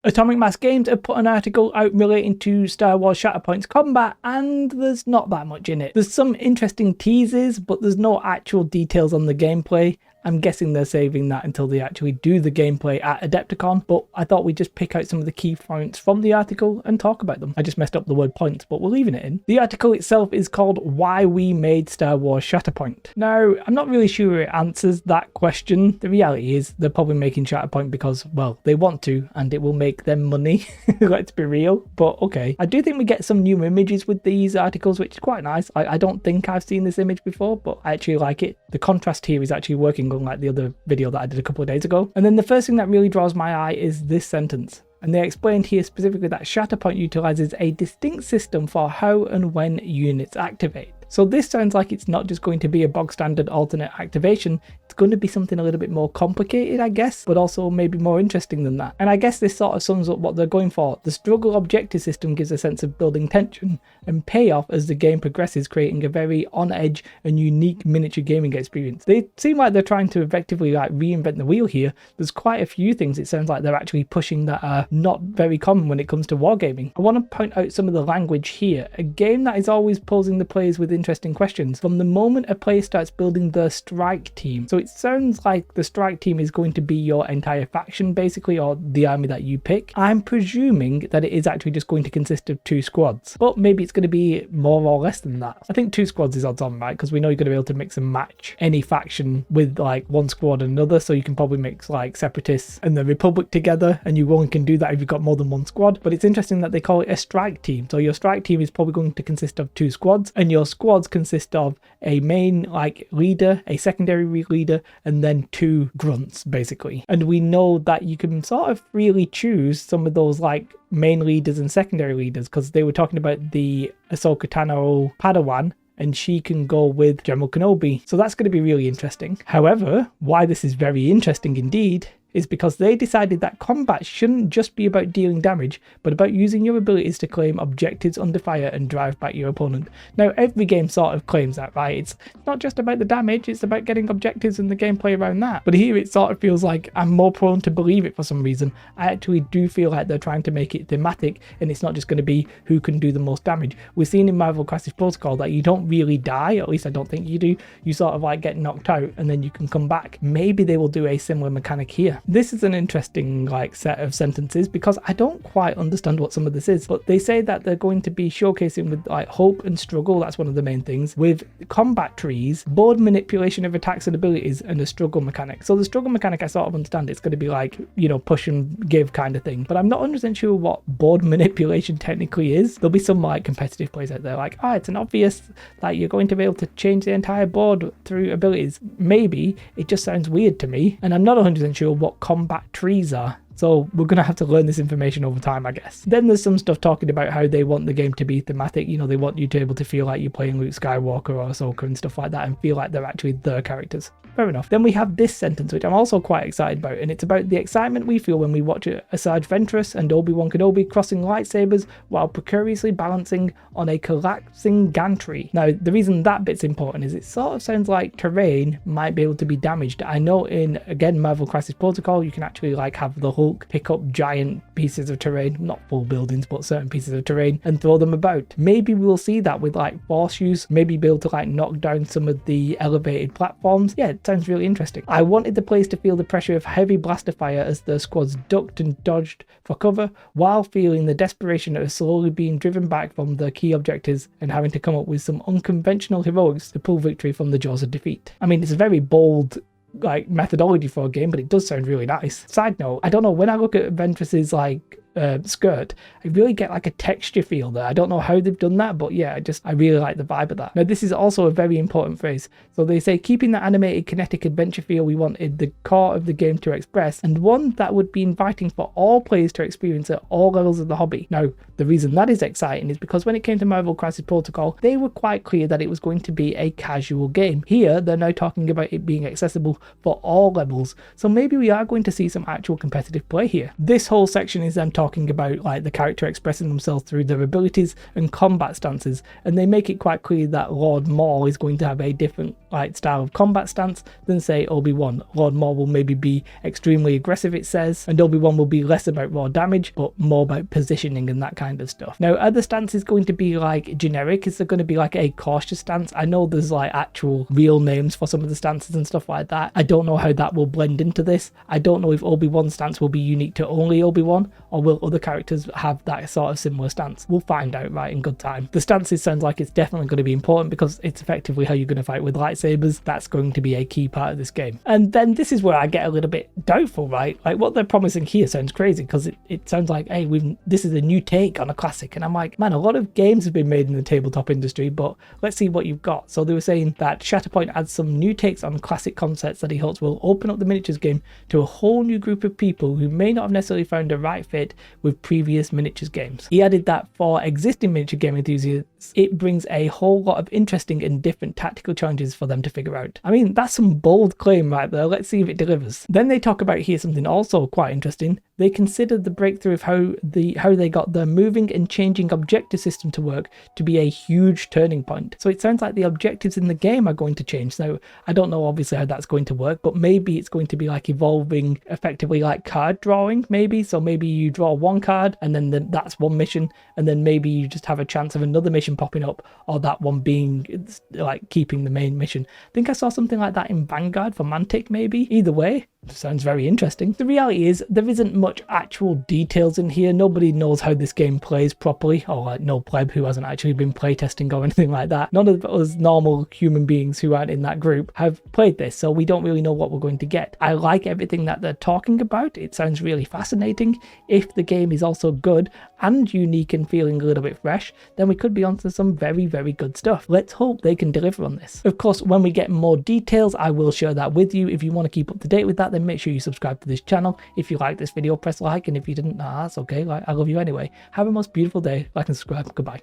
Atomic Mass Games have put an article out relating to Star Wars Shatterpoint's combat, and there's not that much in it. There's some interesting teases, but there's no actual details on the gameplay. I'm guessing they're saving that until they actually do the gameplay at Adepticon, but I thought we'd just pick out some of the key points from the article and talk about them. I just messed up the word points, but we're leaving it in. The article itself is called Why We Made Star Wars Shatterpoint. Now, I'm not really sure it answers that question. The reality is they're probably making Shatterpoint because, well, they want to, and it will make them money. Let's be real. But okay, I do think we get some new images with these articles, which is quite nice. I don't think I've seen this image before, but I actually like it. The contrast here is actually working, unlike the other video that I did a couple of days ago. And then the first thing that really draws my eye is this sentence. And they explained here specifically that Shatterpoint utilizes a distinct system for how and when units activate. So this sounds like it's not just going to be a bog standard alternate activation, it's going to be something a little bit more complicated, I guess, but also maybe more interesting than that. And I guess this sort of sums up what they're going for. The struggle objective system gives a sense of building tension and payoff as the game progresses, creating a very on edge and unique miniature gaming experience. They seem like they're trying to effectively reinvent the wheel here. There's quite a few things it sounds like they're actually pushing that are not very common when it comes to wargaming. I want to point out some of the language here. A game that is always posing the players with interesting questions from the moment a player starts building the strike team. So it sounds like the strike team is going to be your entire faction basically, or the army that you pick. I'm presuming that it is actually just going to consist of 2 squads, but maybe it's going to be more or less than that. I think 2 squads is odds on, right? Because we know you're going to be able to mix and match any faction with like one squad and another, so you can probably mix like Separatists and the Republic together, and you only can do that if you've got more than one squad. But it's interesting that they call it a strike team. So your strike team is probably going to consist of 2 squads, and your squads consist of a main like leader, a secondary leader, and then 2 grunts basically. And we know that you can sort of freely choose some of those like main leaders and secondary leaders, because they were talking about the Ahsoka Tano Padawan, and she can go with General Kenobi. So that's going to be really interesting. However, why this is very interesting indeed is because they decided that combat shouldn't just be about dealing damage, but about using your abilities to claim objectives under fire and drive back your opponent. Now, every game sort of claims that, right? It's not just about the damage, it's about getting objectives and the gameplay around that. But here it sort of feels like I'm more prone to believe it for some reason. I actually do feel like they're trying to make it thematic, and it's not just going to be who can do the most damage. We're seeing in Marvel Crisis Protocol that you don't really die, at least I don't think you do. You sort of like get knocked out and then you can come back. Maybe they will do a similar mechanic here. This is an interesting like set of sentences because I don't quite understand what some of this is, but they say that they're going to be showcasing with like hope and struggle, that's one of the main things, with combat trees, board manipulation of attacks and abilities, and a struggle mechanic. So the struggle mechanic I sort of understand, it's going to be like, you know, push and give kind of thing, but I'm not 100% sure what board manipulation technically is. There'll be some like competitive players out there like, oh, it's an obvious that you're going to be able to change the entire board through abilities. Maybe, it just sounds weird to me, and I'm not 100% sure what combat trees are. So we're going to have to learn this information over time, I guess. Then there's some stuff talking about how they want the game to be thematic. You know, they want you to be able to feel like you're playing Luke Skywalker or Ahsoka and stuff like that, and feel like they're actually their characters. Fair enough. Then we have this sentence, which I'm also quite excited about, and it's about the excitement we feel when we watch Asajj Ventress and Obi-Wan Kenobi crossing lightsabers while precariously balancing on a collapsing gantry. Now, the reason that bit's important is it sort of sounds like terrain might be able to be damaged. I know in, again, Marvel Crisis Protocol, you can actually like have the Hulk pick up giant pieces of terrain, not full buildings, but certain pieces of terrain, and throw them about. Maybe we'll see that with like force use, maybe be able to like knock down some of the elevated platforms. Yeah, it sounds really interesting. I wanted the players to feel the pressure of heavy blaster fire as the squads ducked and dodged for cover, while feeling the desperation of slowly being driven back from the key objectives and having to come up with some unconventional heroics to pull victory from the jaws of defeat. I mean, it's a very bold like methodology for a game, but it does sound really nice. Side note, I don't know, when I look at Ventress's like skirt, I really get like a texture feel there. I don't know how they've done that, but yeah, I really like the vibe of that. Now, this is also a very important phrase. So they say, keeping the animated kinetic adventure feel we wanted the core of the game to express, and one that would be inviting for all players to experience at all levels of the hobby. Now, the reason that is exciting is because when it came to Marvel Crisis Protocol, they were quite clear that it was going to be a casual game. Here, they're now talking about it being accessible for all levels, so maybe we are going to see some actual competitive play here. This whole section is them talking about like the character expressing themselves through their abilities and combat stances, and they make it quite clear that Lord Maul is going to have a different like style of combat stance than say Obi-Wan. Lord Maul will maybe be extremely aggressive, it says, and Obi-Wan will be less about raw damage but more about positioning and that kind of stuff. Now, are the stances going to be like generic? Is there going to be like a cautious stance? I know there's like actual real names for some of the stances and stuff like that. I don't know how that will blend into this. I don't know if Obi-Wan's stance will be unique to only Obi-Wan, or will other characters have that sort of similar stance. We'll find out right in good time. The stances sounds like it's definitely going to be important because it's effectively how you're going to fight with lightsabers. That's going to be a key part of this game. And then this is where I get a little bit doubtful, right? Like what they're promising here sounds crazy because it sounds like, hey, this is a new take on a classic. And I'm like, man, a lot of games have been made in the tabletop industry, but let's see what you've got. So they were saying that Shatterpoint adds some new takes on classic concepts that he hopes will open up the miniatures game to a whole new group of people who may not have necessarily found a right fit with previous miniatures games. He added that for existing miniature game enthusiasts, it brings a whole lot of interesting and different tactical challenges for them to figure out. I mean, that's some bold claim right there. Let's see if it delivers. Then they talk about here something also quite interesting. They considered the breakthrough of how they got the moving and changing objective system to work to be a huge turning point. So it sounds like the objectives in the game are going to change. Now, I don't know obviously how that's going to work, but maybe it's going to be like evolving effectively like card drawing, maybe. So maybe you draw one card and then that's one mission, and then maybe you just have a chance of another mission popping up, or that one being like keeping the main mission. I think I saw something like that in Vanguard for Mantic, maybe. Either way, sounds very interesting. The reality is there isn't much actual details in here. Nobody knows how this game plays properly, or like no pleb who hasn't actually been playtesting or anything like that. None of us normal human beings who aren't in that group have played this, so we don't really know what we're going to get. I like everything that they're talking about. It sounds really fascinating. If the game is also good and unique and feeling a little bit fresh, then we could be onto some very, very good stuff. Let's hope they can deliver on this. Of course, when we get more details, I will share that with you. If you want to keep up to date with that, then make sure you subscribe to this channel. If you like this video, press like, and if you didn't, that's okay. Like, I love you anyway. Have a most beautiful day. Like and subscribe. Goodbye.